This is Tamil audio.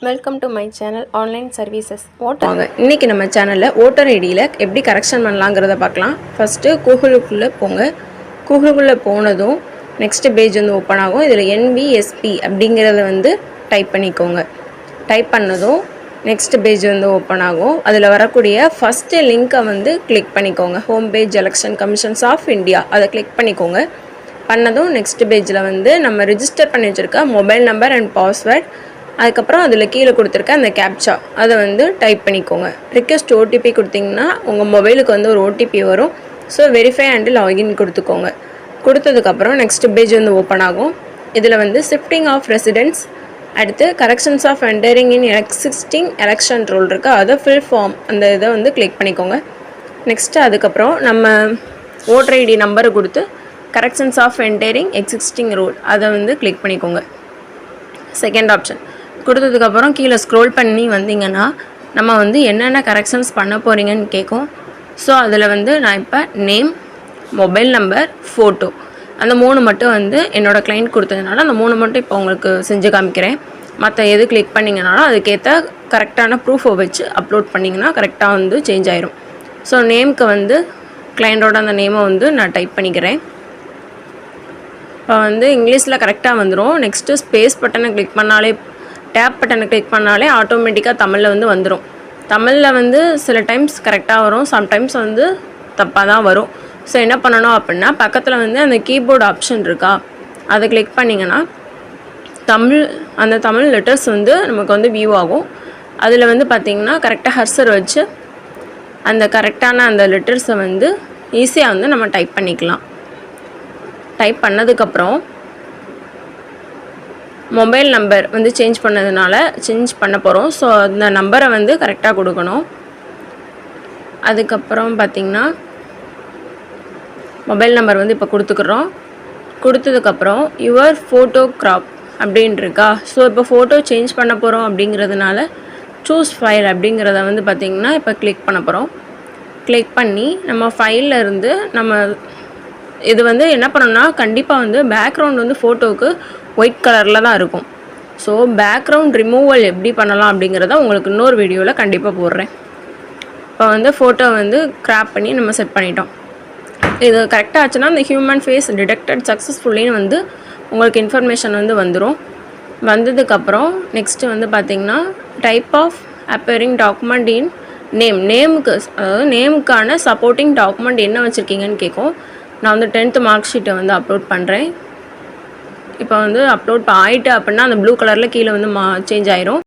Welcome to my channel online services வாங்க இன்றைக்கி நம்ம சேனலில் ஓட்டர் ஐடியில் எப்படி கரெக்ஷன் பண்ணலாங்கிறத பார்க்கலாம். ஃபஸ்ட்டு கூகுளுக்குள்ளே போங்க. கூகுளுக்குள்ளே போனதும் நெக்ஸ்ட் பேஜ் வந்து ஓப்பன் ஆகும். இதில் NVSP அப்படிங்கிறத வந்து டைப் பண்ணிக்கோங்க. டைப் பண்ணதும் நெக்ஸ்ட் பேஜ் வந்து ஓப்பன் ஆகும். அதில் வரக்கூடிய ஃபஸ்ட்டு லிங்க்கை வந்து கிளிக் பண்ணிக்கோங்க. Home page election commissions of India அதை கிளிக் பண்ணிக்கோங்க. பண்ணதும் நெக்ஸ்ட் பேஜில் வந்து நம்ம ரிஜிஸ்டர் பண்ணி வச்சுருக்க மொபைல் நம்பர் அண்ட் பாஸ்வேர்ட், அதுக்கப்புறம் அதில் கீழே கொடுத்துருக்க அந்த கேப்சா அதை வந்து டைப் பண்ணிக்கோங்க. ரிக்வெஸ்ட் OTP கொடுத்திங்கன்னா உங்கள் மொபைலுக்கு வந்து ஒரு OTP வரும். ஸோ வெரிஃபை அண்ட் லாகின் கொடுத்துக்கோங்க. கொடுத்ததுக்கப்புறம் நெக்ஸ்ட் பேஜ் வந்து ஓப்பன் ஆகும். இதில் வந்து ஷிஃப்டிங் ஆஃப் ரெசிடென்ஸ், அடுத்து corrections of entering in existing election roll இருக்குது, அதை ஃபில் ஃபார்ம் அந்த இதை வந்து கிளிக் பண்ணிக்கோங்க. நெக்ஸ்ட்டு அதுக்கப்புறம் நம்ம ஓட்டர் ஐடி நம்பரை கொடுத்து corrections of entering existing roll அதை வந்து கிளிக் பண்ணிக்கோங்க. செகண்ட் ஆப்ஷன் கொடுத்ததுக்கப்புறம் கீழே ஸ்க்ரோல் பண்ணி வந்தீங்கன்னா நம்ம வந்து என்னென்ன கரெக்ஷன்ஸ் பண்ண போகிறீங்கன்னு கேட்கும். ஸோ அதில் வந்து நான் இப்போ நேம், மொபைல் நம்பர், ஃபோட்டோ அந்த 3 மட்டும் வந்து என்னோடய கிளைண்ட் கொடுத்ததுனால அந்த 3 மட்டும் இப்போ உங்களுக்கு செஞ்சு காமிக்கிறேன். மற்ற எது கிளிக் பண்ணிங்கனாலும் அதுக்கேற்ற கரெக்டான ப்ரூஃபை வச்சு அப்லோட் பண்ணிங்கன்னா கரெக்டாக வந்து சேஞ்ச் ஆயிரும். ஸோ நேமுக்கு வந்து கிளைண்டோட அந்த நேமை வந்து நான் டைப் பண்ணிக்கிறேன். இப்போ வந்து இங்கிலீஷில் கரெக்டாக வந்துடும். நெக்ஸ்ட்டு ஸ்பேஸ் பட்டனை கிளிக் பண்ணாலே, டேப் பட்டனை கிளிக் பண்ணாலே ஆட்டோமேட்டிக்காக தமிழில் வந்து வந்துடும். தமிழில் வந்து சில டைம்ஸ் கரெக்டாக வரும், சம்டைம்ஸ் வந்து தப்பாக தான் வரும். ஸோ என்ன பண்ணணும் அப்படின்னா பக்கத்தில் வந்து அந்த கீபோர்டு ஆப்ஷன் இருக்கா, அதை கிளிக் பண்ணிங்கன்னா அந்த தமிழ் லெட்டர்ஸ் வந்து நமக்கு வந்து வியூ ஆகும். அதில் வந்து பார்த்திங்கன்னா கரெக்டாக ஹர்சர் வச்சு அந்த கரெக்டான அந்த லெட்டர்ஸை வந்து ஈஸியாக வந்து நம்ம டைப் பண்ணிக்கலாம். டைப் பண்ணதுக்கப்புறம் மொபைல் நம்பர் வந்து சேஞ்ச் பண்ண போகிறோம். ஸோ அந்த நம்பரை வந்து கரெக்டாக கொடுக்கணும். அதுக்கப்புறம் பார்த்திங்கன்னா மொபைல் நம்பர் வந்து இப்போ கொடுத்துக்கிறோம். கொடுத்ததுக்கப்புறம் யுவர் ஃபோட்டோ கிராப் அப்படின்னு இருக்கா. ஸோ இப்போ ஃபோட்டோ சேஞ்ச் பண்ண போகிறோம் அப்படிங்கிறதுனால சூஸ் ஃபைல் அப்படிங்கிறத வந்து பார்த்திங்கன்னா இப்போ கிளிக் பண்ண போகிறோம். கிளிக் பண்ணி நம்ம ஃபைலில் இருந்து நம்ம இது வந்து என்ன பண்ணணும்னா கண்டிப்பாக வந்து பேக்ரவுண்ட் வந்து ஃபோட்டோவுக்கு ஒயிட் கலரில் தான் இருக்கும். ஸோ பேக்ரவுண்ட் ரிமூவல் எப்படி பண்ணலாம் அப்படிங்கிறத உங்களுக்கு இன்னொரு வீடியோவில் கண்டிப்பாக போடுறேன். இப்போ வந்து ஃபோட்டோ வந்து கிராப் பண்ணி நம்ம செட் பண்ணிட்டோம். இது கரெக்டாக ஆச்சுன்னா இந்த ஹியூமன் ஃபேஸ் டிடெக்டட் சக்ஸஸ்ஃபுல்லின்னு வந்து உங்களுக்கு இன்ஃபர்மேஷன் வந்து வந்துடும். வந்ததுக்கப்புறம் நெக்ஸ்ட்டு வந்து பார்த்திங்கன்னா type of appearing document in நேமுக்கு, அதாவது நேமுக்கான சப்போர்ட்டிங் டாக்குமெண்ட் என்ன வச்சுருக்கீங்கன்னு கேட்கும். நான் வந்து 10th மார்க் ஷீட்டை வந்து அப்லோட் பண்ணுறேன். இப்போ வந்து அப்லோட் ஆகிட்டு அப்படின்னா அந்த ப்ளூ கலரில் கீழே வந்து சேஞ்ச் ஆயிரும்.